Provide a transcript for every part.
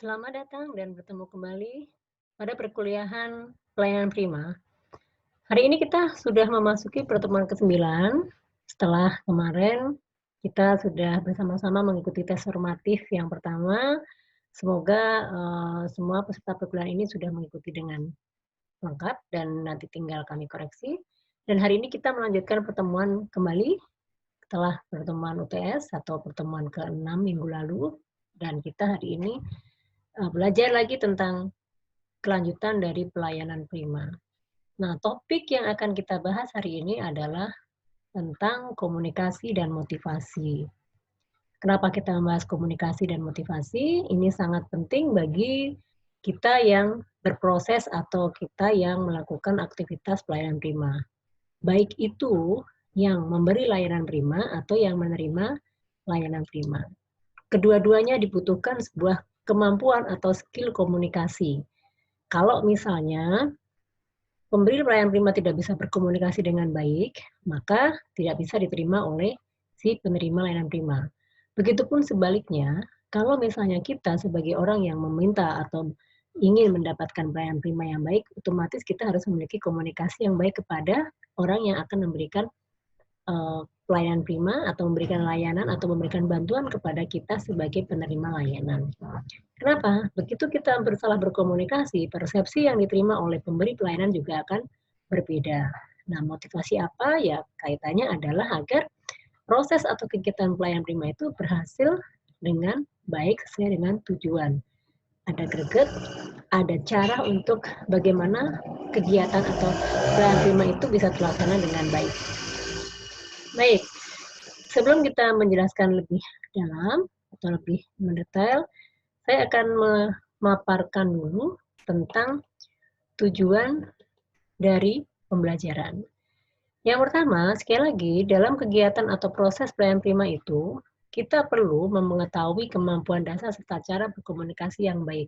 Selamat datang dan bertemu kembali pada perkuliahan pelayanan prima. Hari ini kita sudah memasuki pertemuan ke-9 setelah kemarin kita sudah bersama-sama mengikuti tes formatif yang pertama. Semoga semua peserta perkuliahan ini sudah mengikuti dengan lengkap dan nanti tinggal kami koreksi. Dan hari ini kita melanjutkan pertemuan kembali setelah pertemuan UTS atau pertemuan ke-6 minggu lalu, dan kita hari ini belajar lagi tentang kelanjutan dari pelayanan prima. Nah, topik yang akan kita bahas hari ini adalah tentang komunikasi dan motivasi. Kenapa kita membahas komunikasi dan motivasi? Ini sangat penting bagi kita yang berproses atau kita yang melakukan aktivitas pelayanan prima. Baik itu yang memberi layanan prima atau yang menerima layanan prima. Kedua-duanya dibutuhkan sebuah kemampuan atau skill komunikasi. Kalau misalnya pemberi pelayanan prima tidak bisa berkomunikasi dengan baik, maka tidak bisa diterima oleh si penerima layanan prima. Begitupun sebaliknya, kalau misalnya kita sebagai orang yang meminta atau ingin mendapatkan pelayanan prima yang baik, otomatis kita harus memiliki komunikasi yang baik kepada orang yang akan memberikan pelayanan prima atau memberikan layanan atau memberikan bantuan kepada kita sebagai penerima layanan. Kenapa? Begitu kita bersalah berkomunikasi, persepsi yang diterima oleh pemberi pelayanan juga akan berbeda. Nah, motivasi apa? Ya, kaitannya adalah agar proses atau kegiatan pelayanan prima itu berhasil dengan baik sesuai dengan tujuan. Ada greget, ada cara untuk bagaimana kegiatan atau pelayanan prima itu bisa terlaksana dengan baik. Baik, sebelum kita menjelaskan lebih dalam atau lebih mendetail, saya akan memaparkan dulu tentang tujuan dari pembelajaran. Yang pertama, sekali lagi, dalam kegiatan atau proses pelayanan prima itu, kita perlu mengetahui kemampuan dasar serta cara berkomunikasi yang baik.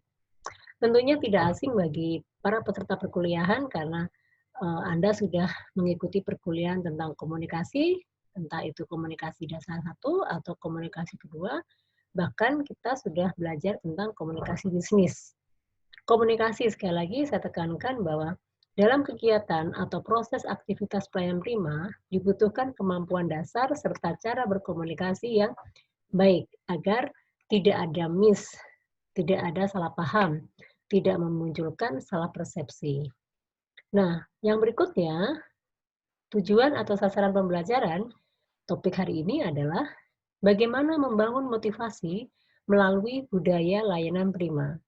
Tentunya tidak asing bagi para peserta perkuliahan karena Anda sudah mengikuti perkuliahan tentang komunikasi, entah itu komunikasi dasar 1 atau komunikasi kedua, bahkan kita sudah belajar tentang komunikasi bisnis. Komunikasi, sekali lagi saya tekankan bahwa dalam kegiatan atau proses aktivitas pelayanan prima dibutuhkan kemampuan dasar serta cara berkomunikasi yang baik agar tidak ada miss, tidak ada salah paham, tidak memunculkan salah persepsi. Nah, yang berikutnya, tujuan atau sasaran pembelajaran topik hari ini adalah bagaimana membangun motivasi melalui budaya layanan prima.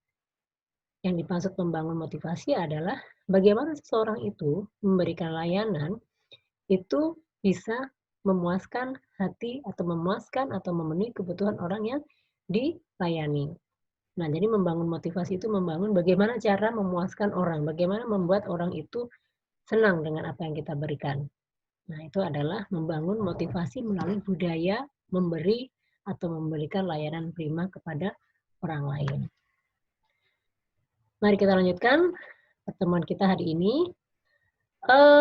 Yang dimaksud membangun motivasi adalah bagaimana seseorang itu memberikan layanan itu bisa memuaskan hati atau memuaskan atau memenuhi kebutuhan orang yang dilayani. Nah, jadi membangun motivasi itu membangun bagaimana cara memuaskan orang, bagaimana membuat orang itu senang dengan apa yang kita berikan. Nah, itu adalah membangun motivasi melalui budaya memberi atau memberikan layanan prima kepada orang lain. Mari kita lanjutkan pertemuan kita hari ini.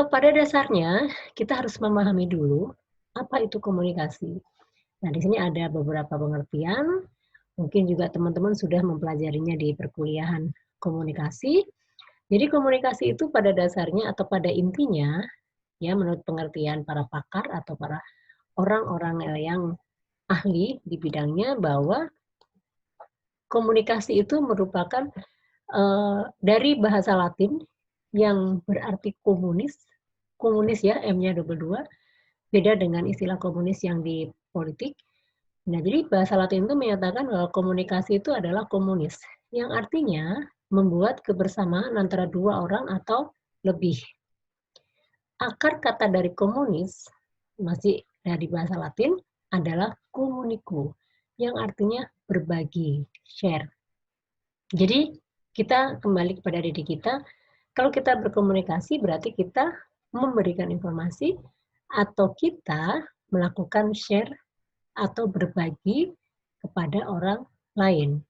Pada dasarnya, kita harus memahami dulu apa itu komunikasi. Nah, di sini ada beberapa pengertian, mungkin juga teman-teman sudah mempelajarinya di perkuliahan komunikasi. Jadi komunikasi itu pada dasarnya atau pada intinya, ya menurut pengertian para pakar atau para orang-orang yang ahli di bidangnya, bahwa komunikasi itu merupakan dari bahasa Latin yang berarti komunis, komunis ya, M-nya double 2, beda dengan istilah komunis yang di politik. Nah, jadi bahasa Latin itu menyatakan bahwa komunikasi itu adalah komunis, yang artinya membuat kebersamaan antara dua orang atau lebih. Akar kata dari komunis, masih dari bahasa Latin, adalah komuniku, yang artinya berbagi, share. Jadi, kita kembali kepada diri kita, kalau kita berkomunikasi berarti kita memberikan informasi atau kita melakukan share atau berbagi kepada orang lain.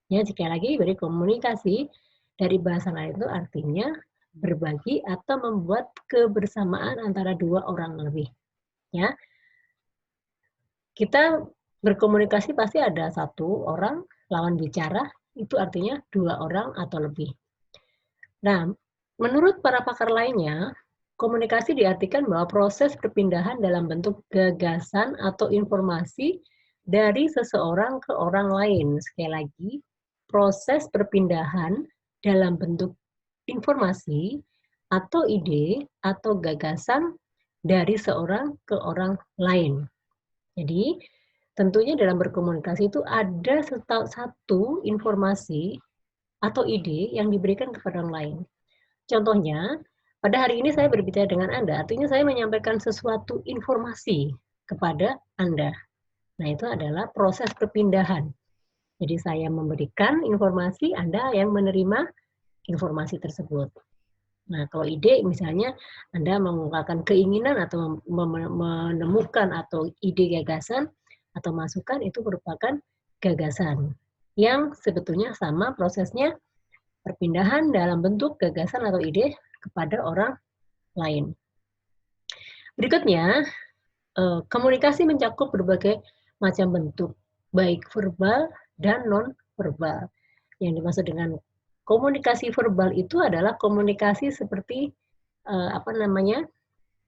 Ya, sekali lagi, berkomunikasi dari bahasa lain itu artinya berbagi atau membuat kebersamaan antara dua orang lebih. Ya, kita berkomunikasi pasti ada satu orang lawan bicara itu artinya 2 orang atau lebih. Nah, menurut para pakar lainnya, komunikasi diartikan bahwa proses perpindahan dalam bentuk gagasan atau informasi dari seseorang ke orang lain. Sekali lagi, proses perpindahan dalam bentuk informasi atau ide atau gagasan dari seorang ke orang lain. Jadi, tentunya dalam berkomunikasi itu ada satu informasi atau ide yang diberikan kepada orang lain. Contohnya, pada hari ini saya berbicara dengan Anda, artinya saya menyampaikan sesuatu informasi kepada Anda. Nah, itu adalah proses perpindahan. Jadi saya memberikan informasi, Anda yang menerima informasi tersebut. Nah, kalau ide misalnya Anda mengungkapkan keinginan atau menemukan atau ide gagasan atau masukan itu merupakan gagasan yang sebetulnya sama prosesnya perpindahan dalam bentuk gagasan atau ide kepada orang lain. Berikutnya, komunikasi mencakup berbagai macam bentuk, baik verbal dan non-verbal. Yang dimaksud dengan komunikasi verbal itu adalah komunikasi seperti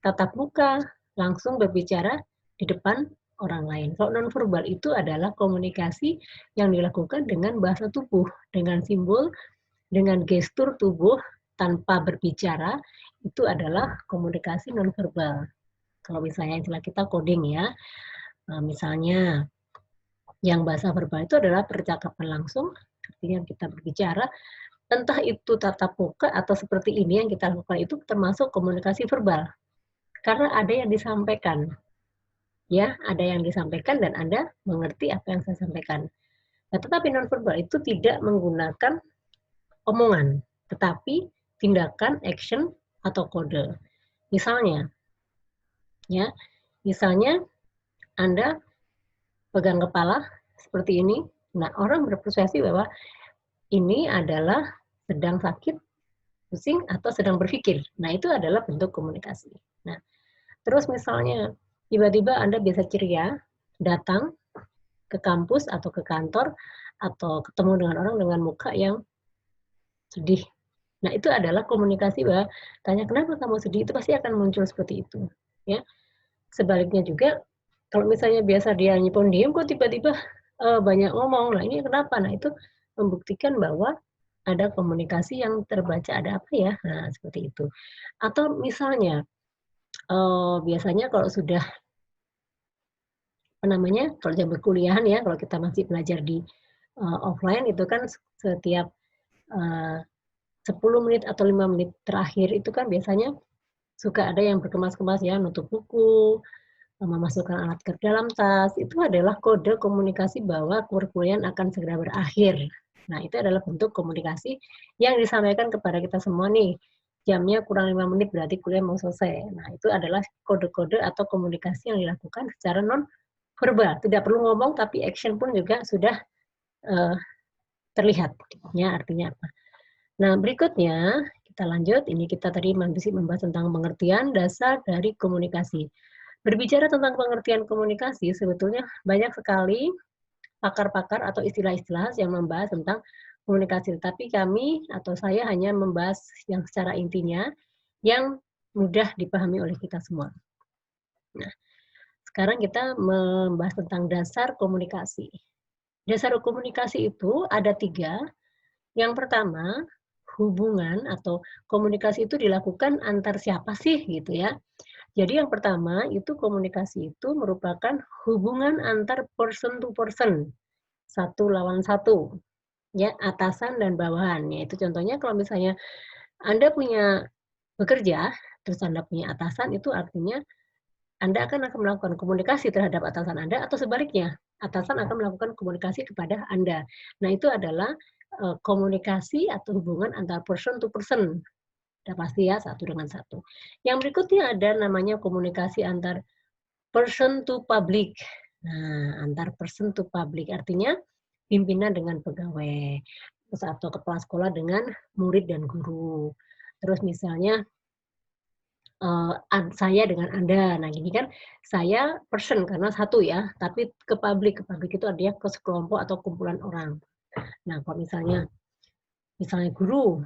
tatap muka, langsung berbicara di depan orang lain. Kalau non-verbal itu adalah komunikasi yang dilakukan dengan bahasa tubuh, dengan simbol, dengan gestur tubuh tanpa berbicara, itu adalah komunikasi non-verbal. Kalau misalnya istilah kita coding ya, misalnya yang bahasa verbal itu adalah percakapan langsung, artinya kita berbicara, entah itu tatap muka atau seperti ini yang kita lakukan itu termasuk komunikasi verbal. Karena ada yang disampaikan. Ya, ada yang disampaikan dan Anda mengerti apa yang saya sampaikan. Nah, tetapi non-verbal itu tidak menggunakan omongan, tetapi tindakan, action, atau kode. Misalnya, ya, misalnya Anda pegang kepala seperti ini. Nah, orang berpersepsi bahwa ini adalah sedang sakit, pusing, atau sedang berpikir. Nah, itu adalah bentuk komunikasi. Nah, terus misalnya tiba-tiba Anda biasa ceria, datang ke kampus atau ke kantor, atau ketemu dengan orang dengan muka yang sedih. Nah, itu adalah komunikasi bahwa tanya kenapa kamu sedih, itu pasti akan muncul seperti itu. Ya. Sebaliknya juga, kalau misalnya biasa dia nyipon diem, kok tiba-tiba banyak ngomong, nah ini kenapa? Nah, itu membuktikan bahwa ada komunikasi yang terbaca, ada apa ya? Nah, seperti itu. Atau misalnya, biasanya kalau sudah kalau jam perkuliahan ya, kalau kita masih belajar di offline itu kan setiap 10 menit atau 5 menit terakhir itu kan biasanya suka ada yang berkemas-kemas ya, nutup buku, memasukkan alat ke dalam tas, itu adalah kode komunikasi bahwa perkuliahan akan segera berakhir. Nah, itu adalah bentuk komunikasi yang disampaikan kepada kita semua nih. Jamnya kurang 5 menit berarti kuliah mau selesai. Nah, itu adalah kode-kode atau komunikasi yang dilakukan secara non-verbal. Tidak perlu ngomong, tapi action pun juga sudah terlihat. Ya, artinya apa? Nah, berikutnya kita lanjut. Ini kita tadi masih membahas tentang pengertian dasar dari komunikasi. Berbicara tentang pengertian komunikasi, sebetulnya banyak sekali pakar-pakar atau istilah-istilah yang membahas tentang komunikasi. Tetapi kami atau saya hanya membahas yang secara intinya, yang mudah dipahami oleh kita semua. Nah, sekarang kita membahas tentang dasar komunikasi. Dasar komunikasi itu ada 3. Yang pertama, hubungan atau komunikasi itu dilakukan antar siapa sih gitu ya. Jadi yang pertama itu komunikasi itu merupakan hubungan antar person to person, satu lawan satu, ya atasan dan bawahan. Itu contohnya kalau misalnya Anda punya bekerja, terus Anda punya atasan, itu artinya Anda akan melakukan komunikasi terhadap atasan Anda atau sebaliknya, atasan akan melakukan komunikasi kepada Anda. Nah, itu adalah komunikasi atau hubungan antar person to person. Sudah pasti ya, satu dengan satu. Yang berikutnya ada namanya komunikasi antar person to public. Nah, antar person to public artinya pimpinan dengan pegawai, atau kepala sekolah dengan murid dan guru. Terus misalnya saya dengan Anda. Nah, ini kan saya person karena satu ya, tapi ke public itu artinya ke sekelompok atau kumpulan orang. Nah, kalau misalnya guru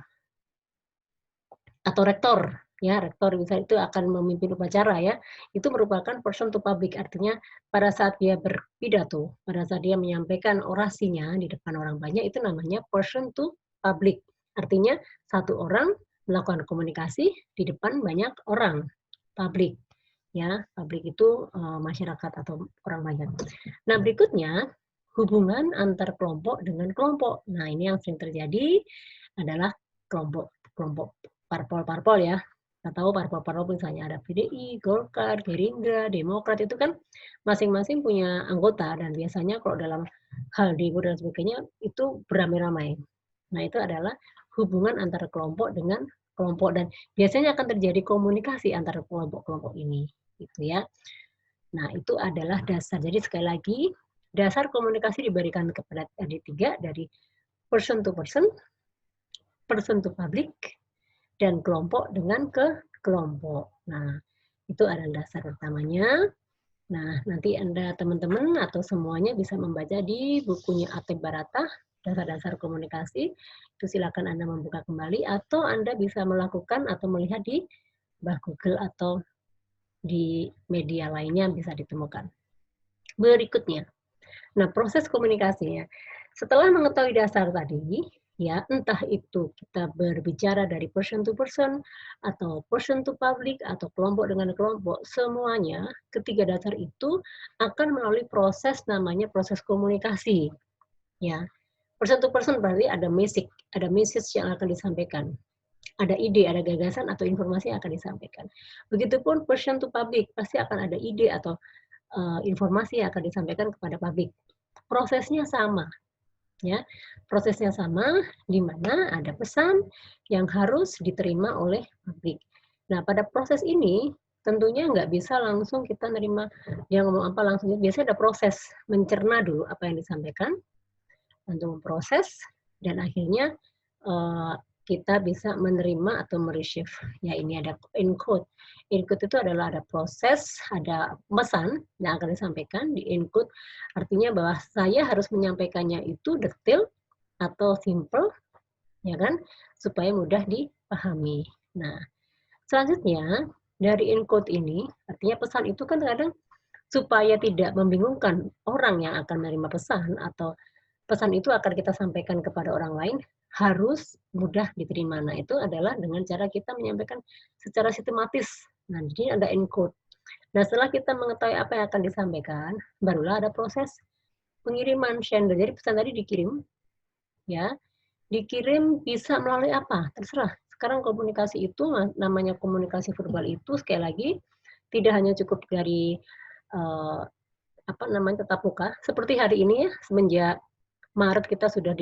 atau rektor, ya rektor misalnya itu akan memimpin upacara ya, itu merupakan person to public, artinya pada saat dia berpidato, pada saat dia menyampaikan orasinya di depan orang banyak itu namanya person to public, artinya satu orang melakukan komunikasi di depan banyak orang, public ya, publik itu masyarakat atau orang banyak. Nah berikutnya hubungan antar kelompok dengan kelompok. Nah ini yang sering terjadi adalah kelompok parpol-parpol ya. Kita tahu parpol-parpol misalnya ada PDI, Golkar, Gerindra, Demokrat itu kan masing-masing punya anggota dan biasanya kalau dalam hal demo dan sebagainya itu beramai-ramai. Nah itu adalah hubungan antara kelompok dengan kelompok dan biasanya akan terjadi komunikasi antara kelompok-kelompok ini gitu ya. Nah, itu adalah dasar. Jadi sekali lagi, dasar komunikasi diberikan kepada ada tiga, dari person to person, person to public, dan kelompok dengan ke kelompok. Nah, itu adalah dasar utamanya. Nah, nanti Anda teman-teman atau semuanya bisa membaca di bukunya Ateb Barata, dasar-dasar komunikasi. Itu silakan Anda membuka kembali atau Anda bisa melakukan atau melihat di Google atau di media lainnya bisa ditemukan. Berikutnya, nah proses komunikasinya. Setelah mengetahui dasar tadi, ya entah itu kita berbicara dari person to person, atau person to public, atau kelompok dengan kelompok, semuanya ketiga dasar itu akan melalui proses namanya proses komunikasi. Ya, person to person berarti ada message yang akan disampaikan. Ada ide, ada gagasan atau informasi yang akan disampaikan. Begitupun person to public, pasti akan ada ide atau informasi yang akan disampaikan kepada publik. Prosesnya sama, ya. Prosesnya sama, di mana ada pesan yang harus diterima oleh publik. Nah, pada proses ini tentunya nggak bisa langsung kita nerima dia ngomong apa langsung. Biasanya ada proses mencerna dulu apa yang disampaikan, untuk memproses, dan akhirnya kita bisa menerima atau mereceive. Ya ini ada encode. Encode itu adalah ada proses, ada pesan yang akan disampaikan di encode. Artinya bahwa saya harus menyampaikannya itu detail atau simple, ya kan, supaya mudah dipahami. Nah, selanjutnya dari encode ini, artinya pesan itu kan kadang supaya tidak membingungkan orang yang akan menerima pesan atau pesan itu akan kita sampaikan kepada orang lain harus mudah diterima. Nah, itu adalah dengan cara kita menyampaikan secara sistematis. Nah, jadi ada encode. Nah, setelah kita mengetahui apa yang akan disampaikan, barulah ada proses pengiriman sender. Jadi pesan tadi dikirim, ya, dikirim bisa melalui apa? Terserah. Sekarang komunikasi itu, namanya komunikasi verbal itu sekali lagi tidak hanya cukup dari tetap muka. Seperti hari ini ya, semenjak Maret kita sudah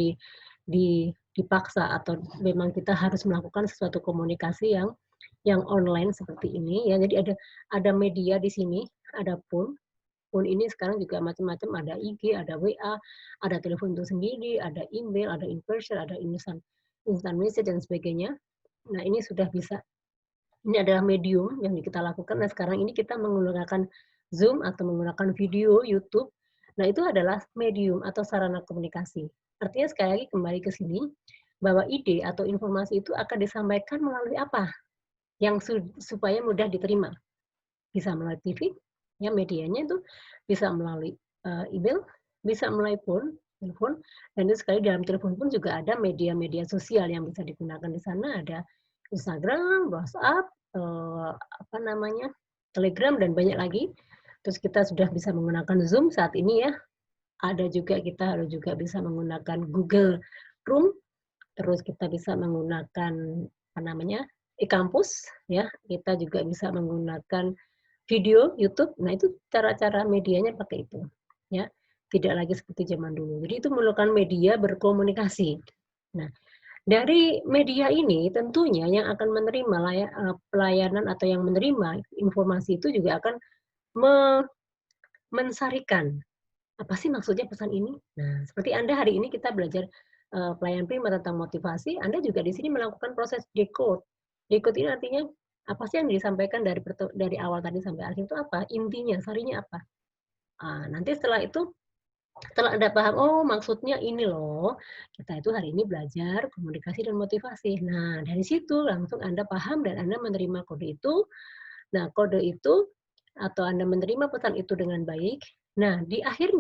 dipaksa atau memang kita harus melakukan sesuatu komunikasi yang online seperti ini ya. Jadi ada media di sini, ada pun ini sekarang juga macam-macam, ada IG, ada WA, ada telepon itu sendiri, ada email, ada in-person, ada instant message dan sebagainya. Nah, ini sudah bisa. Ini adalah medium yang kita lakukan. Nah, sekarang ini kita menggunakan Zoom atau menggunakan video YouTube. Nah, itu adalah medium atau sarana komunikasi. Artinya sekali lagi kembali ke sini, bahwa ide atau informasi itu akan disampaikan melalui apa? Yang supaya mudah diterima. Bisa melalui TV, ya medianya itu bisa melalui email, bisa melalui telepon, dan itu sekali dalam telepon pun juga ada media-media sosial yang bisa digunakan di sana, ada Instagram, WhatsApp, Telegram, dan banyak lagi. Terus kita sudah bisa menggunakan Zoom saat ini ya. Ada juga kita harus juga bisa menggunakan Google Room, terus kita bisa menggunakan e-kampus ya. Kita juga bisa menggunakan video YouTube. Nah, itu cara-cara medianya pakai itu. Ya. Tidak lagi seperti zaman dulu. Jadi itu memerlukan media berkomunikasi. Nah, dari media ini tentunya yang akan menerima pelayanan atau yang menerima informasi itu juga akan mensarikan. Apa sih maksudnya pesan ini? Nah, seperti Anda hari ini kita belajar pelayanan prima tentang motivasi, Anda juga di sini melakukan proses decode. Decode ini artinya apa sih yang disampaikan dari awal tadi sampai akhir itu apa? Intinya, sarinya apa? Nanti setelah itu Setelah Anda paham, oh maksudnya ini loh, kita itu hari ini belajar komunikasi dan motivasi. Nah, dari situ langsung Anda paham dan Anda menerima kode itu. Nah, kode itu atau Anda menerima pesan itu dengan baik. Nah, di akhir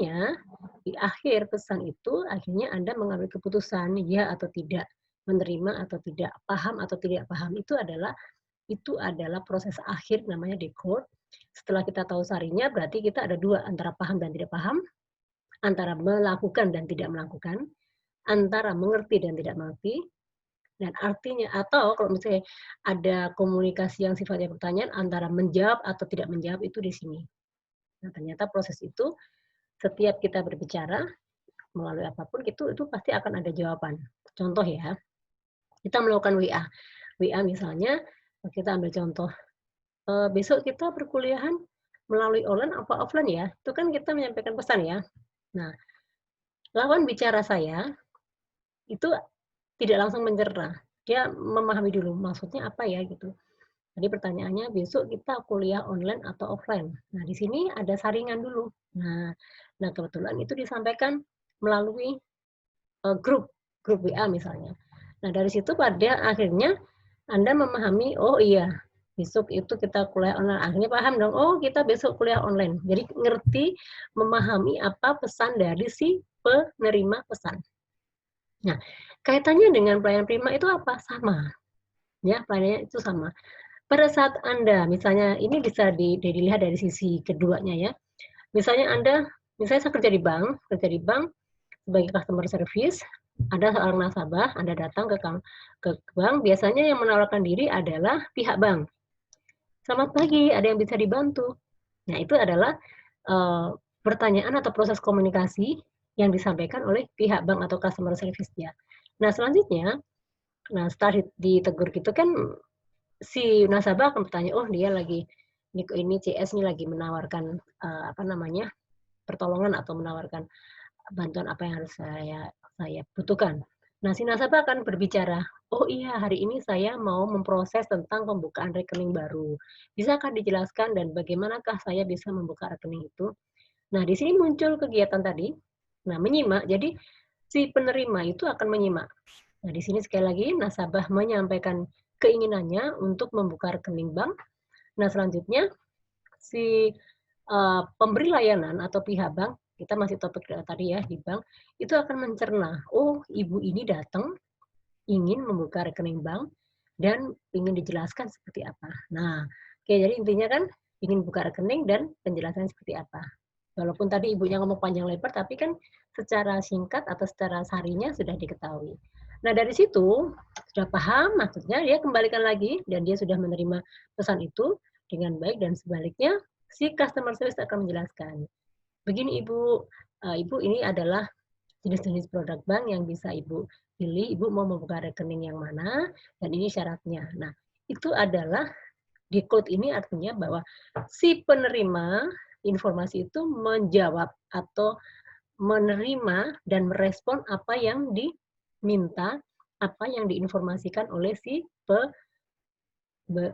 pesan itu, akhirnya Anda mengambil keputusan ya atau tidak, menerima atau tidak, paham atau tidak paham. Itu adalah proses akhir namanya decode. Setelah kita tahu sarinya, berarti kita ada dua, antara paham dan tidak paham, antara melakukan dan tidak melakukan, antara mengerti dan tidak mengerti, dan artinya atau kalau misalnya ada komunikasi yang sifatnya pertanyaan antara menjawab atau tidak menjawab itu di sini. Nah, ternyata proses itu setiap kita berbicara melalui apapun itu pasti akan ada jawaban. Contoh ya, kita melakukan WA. WA misalnya kita ambil contoh, besok kita perkuliahan melalui online apa offline ya? Itu kan kita menyampaikan pesan ya. Nah, lawan bicara saya itu tidak langsung mencerna. Dia memahami dulu maksudnya apa ya gitu. Jadi pertanyaannya besok kita kuliah online atau offline. Nah, di sini ada saringan dulu. Nah, kebetulan itu disampaikan melalui grup WA misalnya. Nah, dari situ pada akhirnya Anda memahami, oh iya, besok itu kita kuliah online. Akhirnya paham dong, oh kita besok kuliah online. Jadi ngerti, memahami apa pesan dari si penerima pesan. Nah, kaitannya dengan pelayanan prima itu apa? Sama. Ya, pelayanannya itu sama. Pada saat Anda, misalnya ini bisa dilihat dari sisi keduanya ya. Misalnya saya kerja di bank sebagai customer service, ada seorang nasabah, Anda datang ke bank, biasanya yang menawarkan diri adalah pihak bank. Selamat pagi, ada yang bisa dibantu. Nah, itu adalah pertanyaan atau proses komunikasi yang disampaikan oleh pihak bank atau customer service-nya. Nah, selanjutnya, setelah ditegur gitu kan si nasabah akan bertanya, oh dia lagi ini CS ini lagi menawarkan apa namanya pertolongan atau menawarkan bantuan apa yang harus saya butuhkan. Nah, si nasabah akan berbicara, oh iya hari ini saya mau memproses tentang pembukaan rekening baru. Bisakah dijelaskan dan bagaimanakah saya bisa membuka rekening itu? Nah, di sini muncul kegiatan tadi. Nah, menyimak. Jadi si penerima itu akan menyimak. Nah, di sini sekali lagi nasabah menyampaikan keinginannya untuk membuka rekening bank. Nah, selanjutnya si pemberi layanan atau pihak bank, kita masih topik tadi ya di bank, itu akan mencerna, oh ibu ini datang ingin membuka rekening bank dan ingin dijelaskan seperti apa. Nah, oke, jadi intinya kan ingin buka rekening dan penjelasan seperti apa. Walaupun tadi ibunya ngomong panjang lebar, tapi kan secara singkat atau secara sarinya sudah diketahui. Nah, dari situ sudah paham, maksudnya dia kembalikan lagi dan dia sudah menerima pesan itu dengan baik dan sebaliknya si customer service akan menjelaskan. Begini Ibu, Ibu ini adalah jenis-jenis produk bank yang bisa Ibu pilih, Ibu mau membuka rekening yang mana, dan ini syaratnya. Nah, itu adalah di code ini artinya bahwa si penerima informasi itu menjawab atau menerima dan merespon apa yang diminta, apa yang diinformasikan oleh si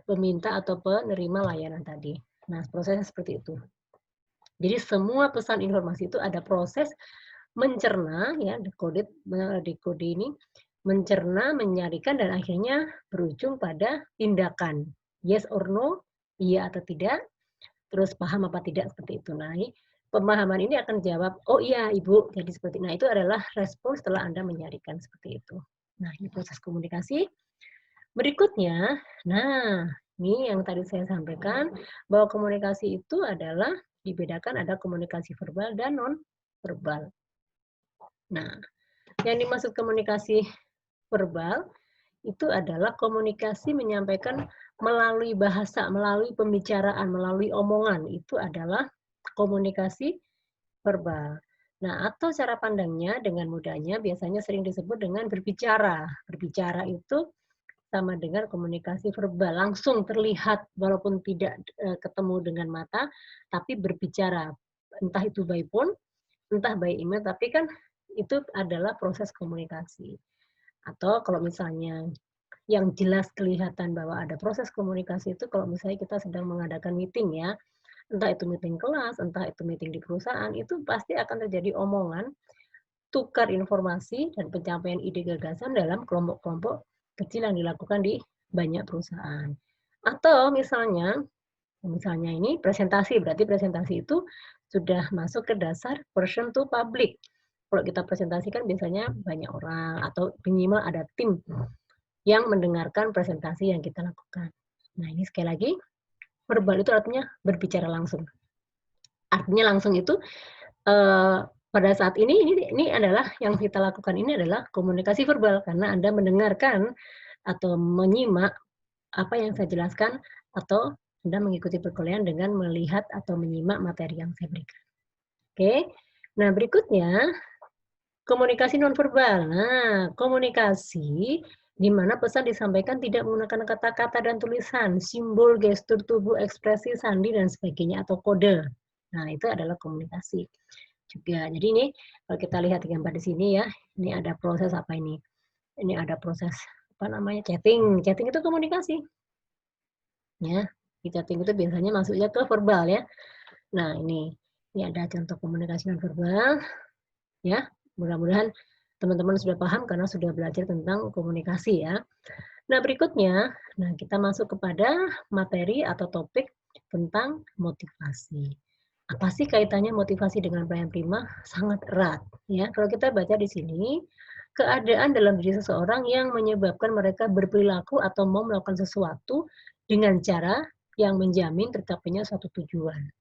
peminta atau penerima layanan tadi. Nah, prosesnya seperti itu. Jadi semua pesan informasi itu ada proses mencerna ya dekode ini mencerna, menyaringkan dan akhirnya berujung pada tindakan. Yes or no, iya atau tidak, terus paham apa tidak seperti itu. Nah, pemahaman ini akan jawab, oh iya Ibu, jadi seperti nah itu adalah respon setelah Anda menyaringkan seperti itu. Nah, ini proses komunikasi. Berikutnya, nah ini yang tadi saya sampaikan bahwa komunikasi itu adalah dibedakan ada komunikasi verbal dan non verbal. Nah, yang dimaksud komunikasi verbal itu adalah komunikasi menyampaikan melalui bahasa, melalui pembicaraan, melalui omongan. Itu adalah komunikasi verbal. Nah, atau cara pandangnya dengan mudahnya biasanya sering disebut dengan berbicara. Berbicara itu sama dengan komunikasi verbal, langsung terlihat walaupun tidak ketemu dengan mata, tapi berbicara. Entah itu by phone, entah by email, tapi kan itu adalah proses komunikasi. Atau kalau misalnya yang jelas kelihatan bahwa ada proses komunikasi itu kalau misalnya kita sedang mengadakan meeting ya. entah itu meeting kelas, entah itu meeting di perusahaan, itu pasti akan terjadi omongan, tukar informasi, dan pencapaian ide gagasan dalam kelompok-kelompok kecil yang dilakukan di banyak perusahaan. Atau misalnya ini presentasi, berarti presentasi itu sudah masuk ke dasar person to public. Kalau kita presentasikan biasanya banyak orang atau minimal ada tim yang mendengarkan presentasi yang kita lakukan. Nah, ini sekali lagi, verbal itu artinya berbicara langsung. Artinya langsung itu pada saat ini adalah yang kita lakukan ini adalah komunikasi verbal karena Anda mendengarkan atau menyimak apa yang saya jelaskan atau Anda mengikuti perkuliahan dengan melihat atau menyimak materi yang saya berikan. Oke. Nah, berikutnya komunikasi nonverbal. Nah, komunikasi di mana pesan disampaikan tidak menggunakan kata-kata dan tulisan, simbol, gestur tubuh, ekspresi, sandi, dan sebagainya, atau kode. Nah, itu adalah komunikasi juga. Jadi ini kalau kita lihat gambar di sini ya, ini ada proses apa ini? Ini ada proses apa namanya? Chatting. Chatting itu komunikasi. Ya, di chatting itu biasanya masuknya ke verbal ya. Nah, ini ada contoh komunikasi nonverbal ya. Mudah-mudahan teman-teman sudah paham karena sudah belajar tentang komunikasi ya. Nah, berikutnya, kita masuk kepada materi atau topik tentang motivasi. Apa sih kaitannya motivasi dengan pelayanan prima? Sangat erat ya. Kalau kita baca di sini, keadaan dalam diri seseorang yang menyebabkan mereka berperilaku atau mau melakukan sesuatu dengan cara yang menjamin tercapainya suatu tujuan.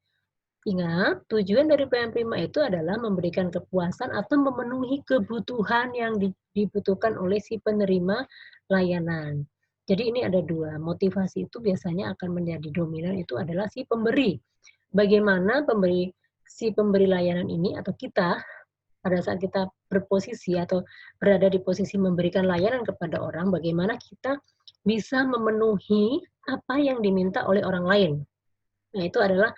Ingat, tujuan dari pelayanan prima itu adalah memberikan kepuasan atau memenuhi kebutuhan yang dibutuhkan oleh si penerima layanan. Jadi ini ada dua, motivasi itu biasanya akan menjadi dominan itu adalah si pemberi. Bagaimana si pemberi layanan ini atau kita pada saat kita berposisi atau berada di posisi memberikan layanan kepada orang, bagaimana kita bisa memenuhi apa yang diminta oleh orang lain. Nah, itu adalah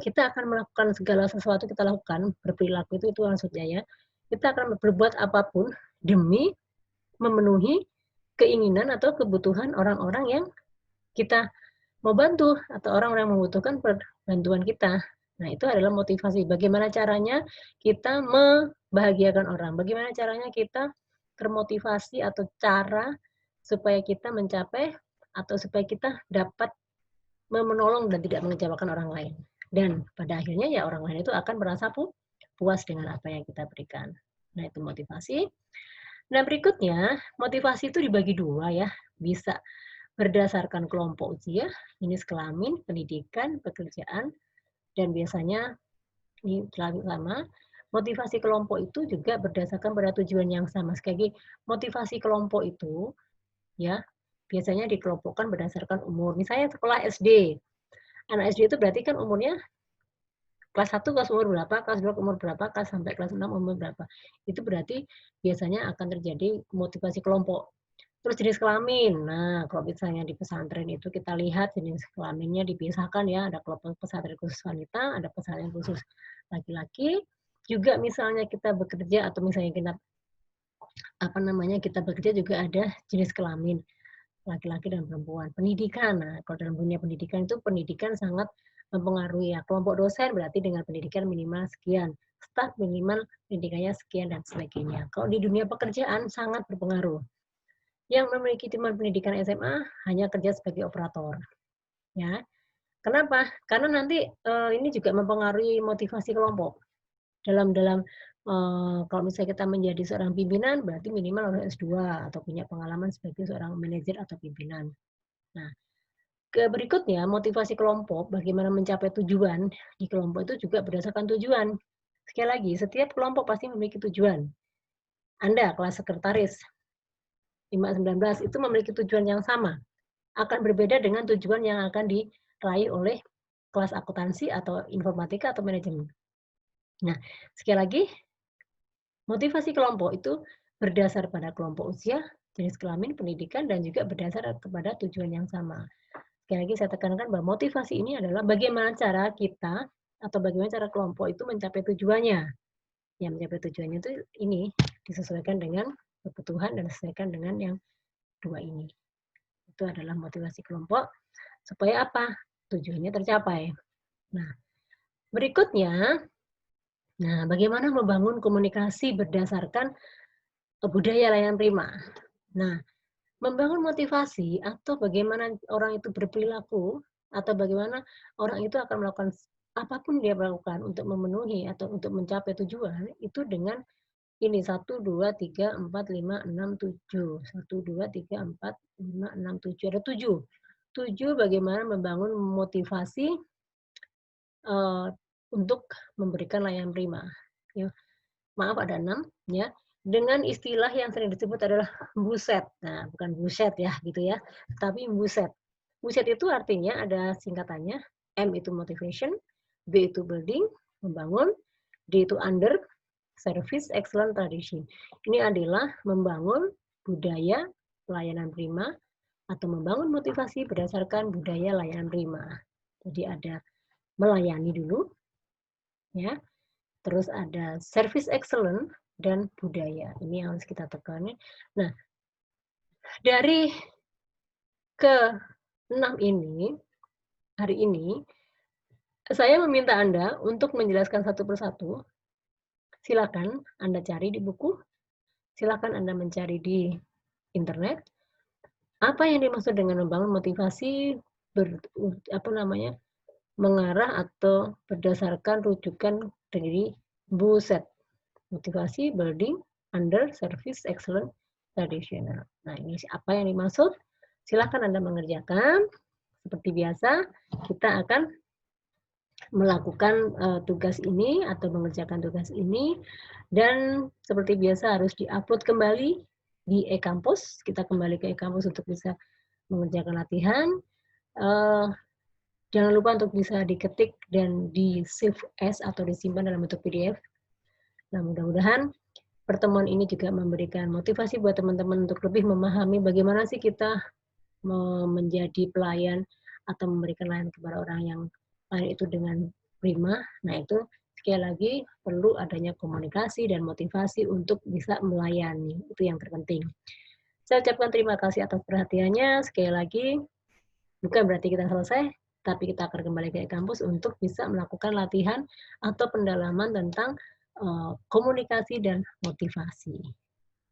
kita akan melakukan segala sesuatu kita lakukan, berperilaku itu maksudnya ya. Kita akan berbuat apapun demi memenuhi keinginan atau kebutuhan orang-orang yang kita mau bantu atau orang-orang yang membutuhkan bantuan kita. Nah, itu adalah motivasi. Bagaimana caranya kita membahagiakan orang? Bagaimana caranya kita termotivasi atau cara supaya kita mencapai atau supaya kita dapat menolong dan tidak mengecewakan orang lain. Dan pada akhirnya ya orang lain itu akan merasa puas dengan apa yang kita berikan. Nah, itu motivasi. Nah, berikutnya, motivasi itu dibagi dua ya. Bisa berdasarkan kelompok usia, jenis kelamin, pendidikan, pekerjaan, dan biasanya ini sama. Motivasi kelompok itu juga berdasarkan pada tujuan yang sama. Sekali lagi, motivasi kelompok itu ya biasanya dikelompokkan berdasarkan umur. Misalnya sekolah SD. Anak SD itu berarti kan umurnya kelas 1 kelas umur berapa, kelas 2 umur berapa, kelas sampai kelas 6 umur berapa. Itu berarti biasanya akan terjadi motivasi kelompok. Terus jenis kelamin. Nah, kalau misalnya di pesantren itu kita lihat jenis kelaminnya dipisahkan ya, ada kelompok pesantren khusus wanita, ada pesantren khusus laki-laki. Juga misalnya kita bekerja atau misalnya kita bekerja juga ada jenis kelamin laki-laki dan perempuan. Pendidikan. Nah, kalau dalam dunia pendidikan itu pendidikan sangat mempengaruhi ya. Kelompok dosen berarti dengan pendidikan minimal sekian, staf minimal pendidikannya sekian dan sebagainya. Kalau di dunia pekerjaan sangat berpengaruh. Yang memiliki cuma pendidikan SMA hanya kerja sebagai operator. Ya. Kenapa? Karena nanti ini juga mempengaruhi motivasi kelompok. Dalam kalau misalnya kita menjadi seorang pimpinan, berarti minimal harus S2 atau punya pengalaman sebagai seorang manajer atau pimpinan. Nah, berikutnya motivasi kelompok, bagaimana mencapai tujuan di kelompok itu juga berdasarkan tujuan. Sekali lagi, setiap kelompok pasti memiliki tujuan. Anda, kelas sekretaris 519, itu memiliki tujuan yang sama. Akan berbeda dengan tujuan yang akan diraih oleh kelas akuntansi atau informatika atau manajemen. Nah, sekali lagi, motivasi kelompok itu berdasar pada kelompok usia, jenis kelamin, pendidikan, dan juga berdasar kepada tujuan yang sama. Sekali lagi saya tekankan bahwa motivasi ini adalah bagaimana cara kita atau bagaimana cara kelompok itu mencapai tujuannya. Yang mencapai tujuannya itu ini disesuaikan dengan kebutuhan dan disesuaikan dengan yang dua ini. Itu adalah motivasi kelompok supaya apa? Tujuannya tercapai. Nah, berikutnya, bagaimana membangun komunikasi berdasarkan budaya layanan prima. Nah, membangun motivasi atau bagaimana orang itu berperilaku atau bagaimana orang itu akan melakukan apapun dia lakukan untuk memenuhi atau untuk mencapai tujuan itu dengan ini 1, 2, 3, 4, 5, 6, 7. 1, 2, 3, 4, 5, 6, 7. Ada 7. 7 bagaimana membangun motivasi untuk memberikan layanan prima. Ya, maaf ada 6 ya. Dengan istilah yang sering disebut adalah buset. Nah, bukan buset ya gitu ya, tapi buset. Buset itu artinya ada singkatannya, M itu motivation, B itu building, membangun, D itu under, service excellent tradition. Ini adalah membangun budaya pelayanan prima atau membangun motivasi berdasarkan budaya layanan prima. Jadi ada melayani dulu, ya. Terus ada service excellent dan budaya. Ini yang harus kita tekani. Nah, dari ke-6 ini, hari ini, saya meminta Anda untuk menjelaskan satu persatu. Silakan Anda cari di buku, silakan Anda mencari di internet. Apa yang dimaksud dengan membangun motivasi mengarah atau berdasarkan rujukan dari BUSET. Motivasi, building, under, service, excellent, traditional. Nah, ini apa yang dimaksud? Silakan Anda mengerjakan. Seperti biasa, kita akan melakukan tugas ini atau mengerjakan tugas ini. Dan seperti biasa harus diupload kembali di e-kampus. Kita kembali ke e-kampus untuk bisa mengerjakan latihan. Jangan lupa untuk bisa diketik dan di-save as atau disimpan dalam bentuk PDF. Nah, mudah-mudahan pertemuan ini juga memberikan motivasi buat teman-teman untuk lebih memahami bagaimana sih kita menjadi pelayan atau memberikan layanan kepada orang yang lain itu dengan prima. Nah, itu sekali lagi perlu adanya komunikasi dan motivasi untuk bisa melayani. Itu yang terpenting. Saya ucapkan terima kasih atas perhatiannya. Sekali lagi, bukan berarti kita selesai, tapi kita akan kembali ke kampus untuk bisa melakukan latihan atau pendalaman tentang komunikasi dan motivasi.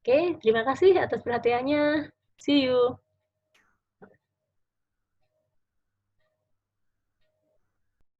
Oke, terima kasih atas perhatiannya. See you.